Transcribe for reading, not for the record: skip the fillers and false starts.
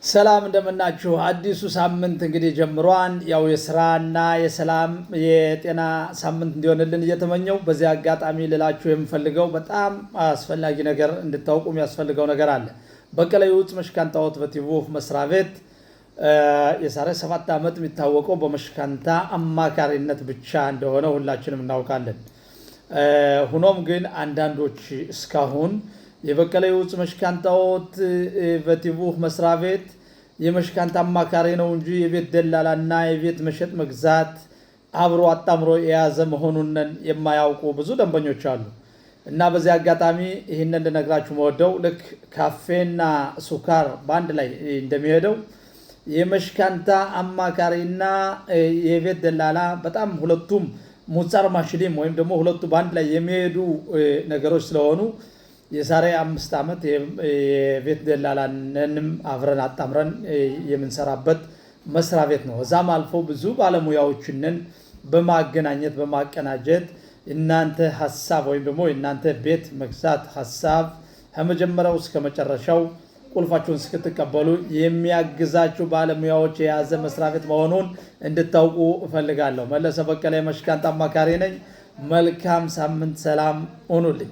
ሰላም እንደምናችሁ አዲሱ ሳምንት እንግዲህ ጀምሯን ያው የስራና የሰላም የጤና ሳምንት እንዲሆንልን እየተመኘው በዚህ አጋጣሚ ልላችሁ የምፈልገው በጣም አስፈላጊ ነገር እንድታውቁ የሚያስፈልገው ነገር አለ። በቀለ የውጭ መሽካንታዎት በቲቮፍ መስሪያ ቤት የዛሬ 7 ዓመት የሚታወቀው በመሽካንታ አማካሪነት ብቻ እንደሆነ ሁላችንም እናውቃለን። ሆኖም ግን አንዳንዶች እስካሁን የበቀለ የውጭ መሽካንታዎት በቲቮፍ መስሪያ ቤት የመሽካንታ አማካሪ ነው እንጂ የቤት ደላላና የቤት መሸጥ መግዛት አብሮ አጣምሮ የያዘ መሆኑን የማያውቁ ብዙ ደንበኞች አሉ። እና በዚህ አጋጣሚ ይሄንን ልነግራችሁ መወደው ልክ ካፌና ሱካር ባንድ ላይ እንደሚሄደው የመሽካንታ አማካሪና የቤት ደላላ በጣም ሁለቱም ሙጻር ማሽሊም ወይም ደግሞ ሁለቱ ባንድ ላይ የሚሄዱ ነገሮች ስለሆኑ የዛሬ 5 ዓመት የቤት ደላላንም አብረን አጣምረን የምንሰራበት መስሪያ ቤት ነው። እዛም አልፎ ብዙ ባለሙያዎችን በማገናኘት በማቀናጀት እናንተ ሐሳብ ወይም ደግሞ እናንተ ቤት መግዛት ሐሳብ ከመጀመሪያው እስከ መጨረሻው ቁልፋችሁን እስክትቀበሉ የሚያግዛችሁ ባለሙያዎች የያዘ መስሪያ ቤት መሆኑን እንድታውቁ እፈልጋለሁ። መለሰ በቀለ የመሽካንታ አማካሪ ነኝ። መልካም ሳምንት፣ ሰላም ሁኑልኝ።